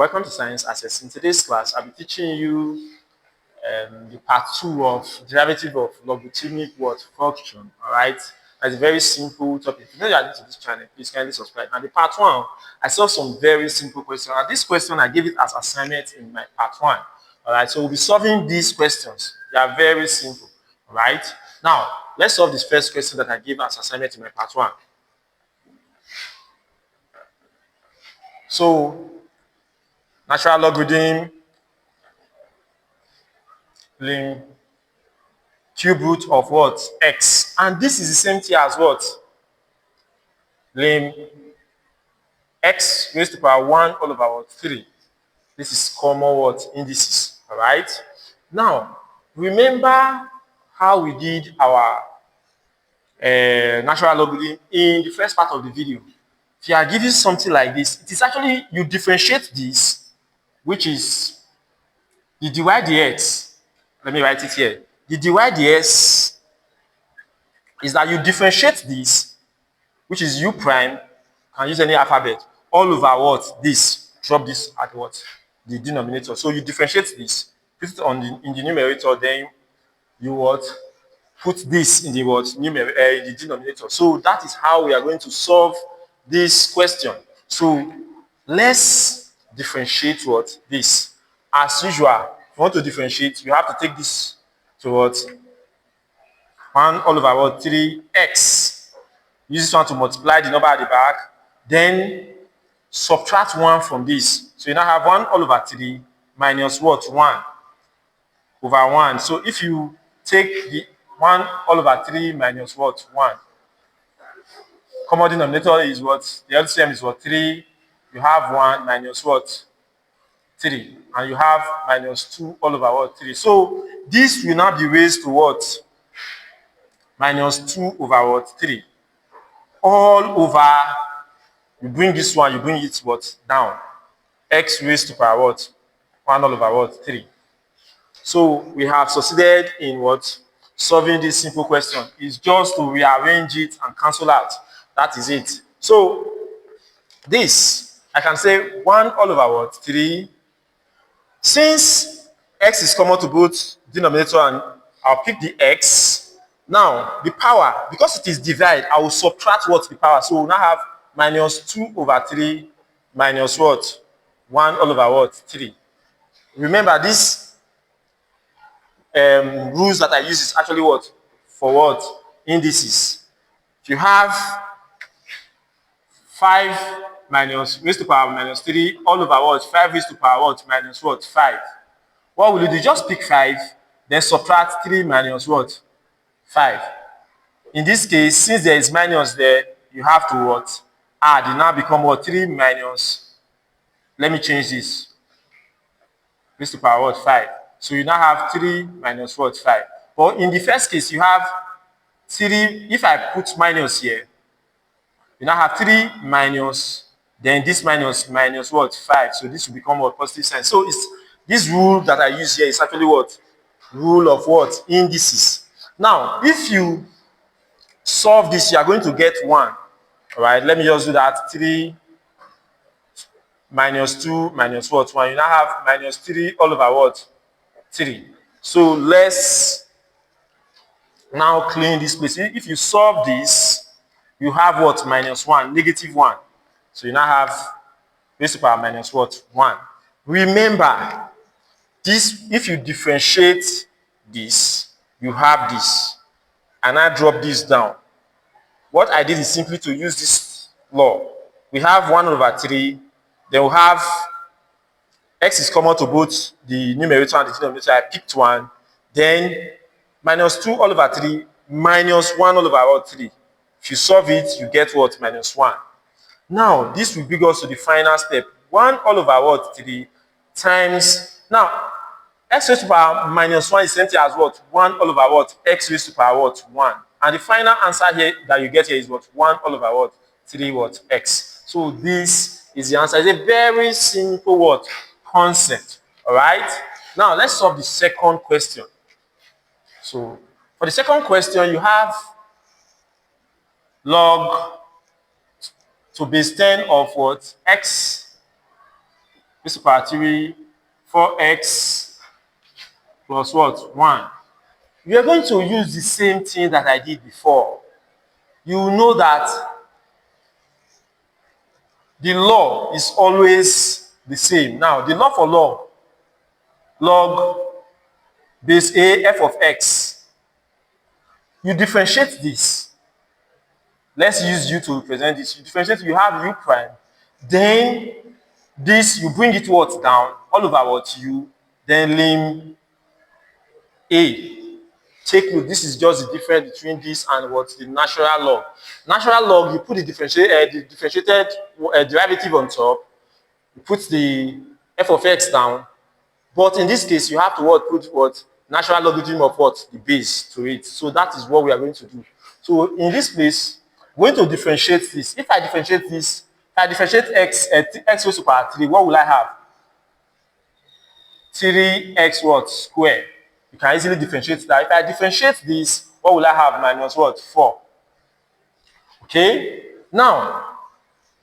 Welcome to Science Access. In today's class, I'll be teaching you the part 2 of derivative of logarithmic function. Alright, that's a very simple topic. If you know you are new to this channel, please kindly subscribe. And the part 1, I saw some very simple questions. And this question, I gave it as assignment in my part 1. Alright, so we'll be solving these questions. They are very simple. Alright, now let's solve this first question that I gave as assignment in my part 1. So, natural logarithm cube root of what? X. And this is the same thing as what? Lim x raised to power 1 all over what? 3. This is common what? Indices. Alright? Now, remember how we did our natural logarithm in the first part of the video. If you are given something like this, it is actually, you differentiate this, which is the dy dx. Let me write it here. The dy dx is that you differentiate this, which is u prime, can use any alphabet, all over what? This. Drop this at what? The denominator. So you differentiate this, put it on in the numerator, then you what? Put this in the what? The denominator. So that is how we are going to solve this question. So let's differentiate what? This. As usual, if you want to differentiate, you have to take this to what? 1 all over what? 3x. Use this one to multiply the number at the back. Then subtract 1 from this. So you now have 1 all over 3 minus what? 1 over 1. So if you take the 1 all over 3 minus what? 1. Common denominator is what? The LCM is what? 3. You have 1 minus what? 3. And you have minus 2 all over what? 3. So this will now be raised to what? Minus 2 over what? 3. All over, you bring this one, you bring it what? Down. X raised to power what? 1 all over what? 3. So we have succeeded in what? Solving this simple question. It's just to rearrange it and cancel out. That is it. So this, I can say 1 all over what? 3. Since x is common to both denominator and I'll pick the x. Now, the power, because it is divided, I will subtract what? The power. So we'll now have minus 2 over 3 minus what? 1 all over what? 3. Remember, this rules that I use is actually what? For what? Indices. If you have 5 minus raised to power minus 3 all over what? 5 raised to power what? Minus what? 5. What will you do? Just pick 5, then subtract 3 minus what? 5. In this case, since there is minus there, you have to what? Add. It now become what? 3 minus, let me change this. Raised to power what? 5. So you now have 3 minus what? 5. But in the first case, you have 3. If I put minus here, you now have 3 minus, then this minus what? 5. So this will become what? Positive sign. So it's this rule that I use here is actually what? Rule of what? Indices. Now, if you solve this, you are going to get 1. All right, let me just do that. 3 minus 2 minus what? 1. You now have minus 3 all over what? 3. So let's now clean this place. If you solve this, you have what? Minus 1, negative 1. So you now have raised to power minus what? 1. Remember, this, if you differentiate this, you have this. And I drop this down. What I did is simply to use this law. We have 1 over 3. Then we have x is common to both the numerator and the denominator. I picked 1. Then minus 2 all over 3 minus 1 all over 3. If you solve it, you get what? Minus 1. Now, this will bring us to the final step. 1 all over 3 times. Now, x raised to power minus 1 is same thing as what? 1 all over x raised to power 1. And the final answer here that you get here is what? 1 all over 3 x. So this is the answer. It's a very simple what? Concept. All right? Now, let's solve the second question. So, for the second question, you have log to base 10 of what? X raised to power 3, 4x plus what? 1. We are going to use the same thing that I did before. You know that the law is always the same. Now, the law for log base A f of x. You differentiate this. Let's use u to represent this. You differentiate, you have u prime. Then this, you bring it what down, all over what u, then lim A. Take note, this is just the difference between this and what the natural log. Natural log, you put the differentiated derivative on top, you put the f of x down, but in this case, you have to what, put what natural logarithm of what the base to it. So that is what we are going to do. So in this place, we're going to differentiate this. If I differentiate this, if I differentiate x x raised to power 3, what will I have? 3x what square. You can easily differentiate that. If I differentiate this, what will I have? Minus what? 4. Okay. Now,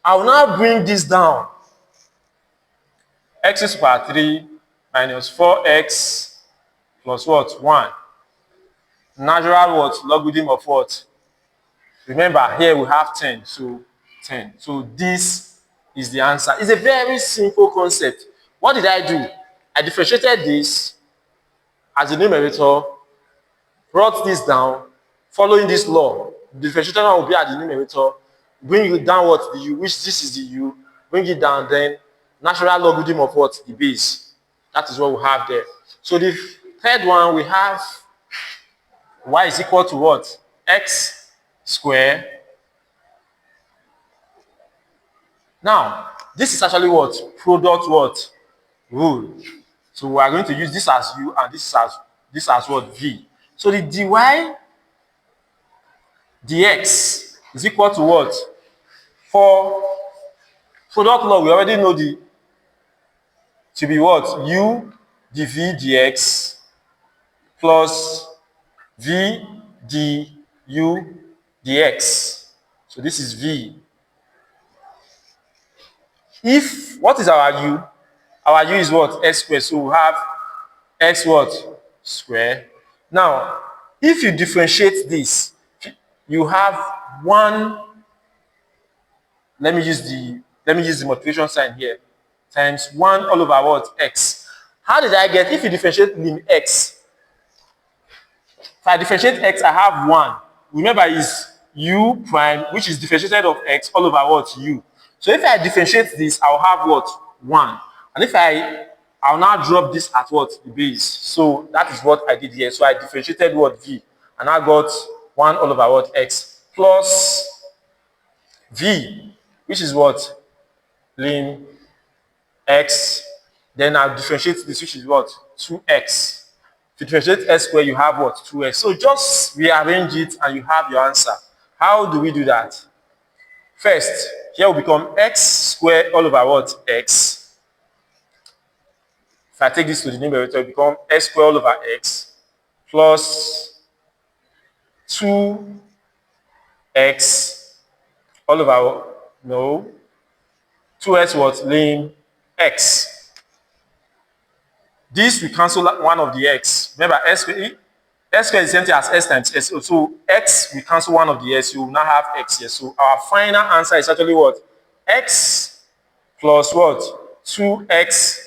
I will now bring this down. X raised to power 3 minus 4x plus what? 1. Natural what? Logarithm of what? Remember, here we have 10. So 10. So this is the answer. It's a very simple concept. What did I do? I differentiated this as the numerator, brought this down, following this law. The differentiator will be at the numerator, bring it down what the u, which this is the u, bring it down, then natural logarithm of what? The base. That is what we have there. So the third one, we have y is equal to what? X square. Now, this is actually what? Product what? Rule. So we are going to use this as u and this as what? V. So the dy dx is equal to what? For product law, we already know the to be what? U dv dx plus v du dx. So this is v. If, what is our u? Our u is what? X squared. So we have x what? Square. Now, if you differentiate this, you have 1, let me use the multiplication sign here, times 1 all over what? X. How did I get, if you differentiate lim x, if I differentiate x, I have 1. Remember, is u prime, which is differentiated of x all over what? U. So if I differentiate this, I'll have what? 1. And if I'll now drop this at what? The base. So that is what I did here. So I differentiated what? V. And I got 1 all over what? X plus V, which is what? Lim x. Then I'll differentiate this, which is what? 2x. If you differentiate x squared, you have what? 2x. So just rearrange it and you have your answer. How do we do that? First, here will become x squared all over what? X. If I take this to the numerator, it will become x squared all over x plus 2x all over, no, 2x what? Lim x. This we cancel one of the x. Remember, x squared is the same thing as s times s. So x, we cancel one of the s. You will now have x here. So our final answer is actually what? X plus what? 2x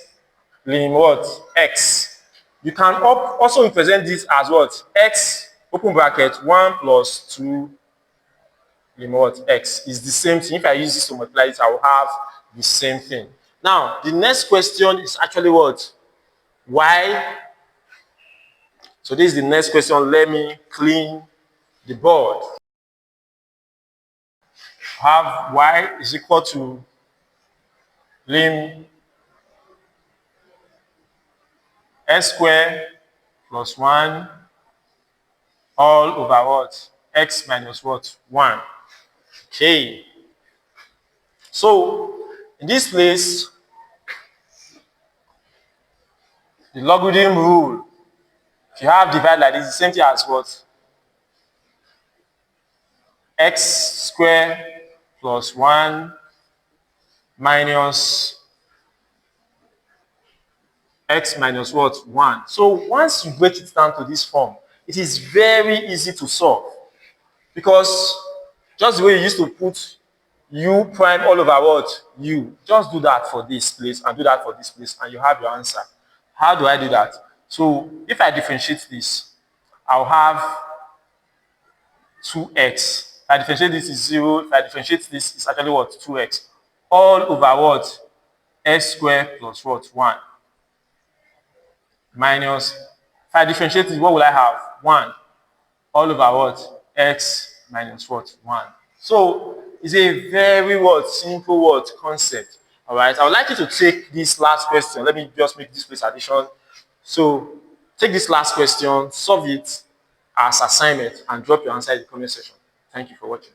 lim what? X. You can also represent this as what? X, open bracket, 1 plus 2 lim what? X. Is the same thing. If I use this to multiply it, I will have the same thing. Now, the next question is actually what? Why? So this is the next question. Let me clean the board. Have y is equal to lim s squared plus 1 all over what? X minus what? 1. Okay. So in this place, the logarithm rule, if you have divide like this, the same thing as what? X squared plus 1 minus x minus what? 1. So once you break it down to this form, it is very easy to solve. Because just the way you used to put u prime all over what? U. Just do that for this place and do that for this place and you have your answer. How do I do that? So if I differentiate this, I'll have 2x. If I differentiate this is 0. If I differentiate this, it's actually what? 2x. All over what? S squared plus what? 1. Minus, if I differentiate this, what will I have? 1. All over what? X minus what? 1. So it's a very what? Simple what? Concept. All right. I would like you to take this last question. Let me just make this place addition. So take this last question, solve it as assignment, and drop your answer in the comment section. Thank you for watching.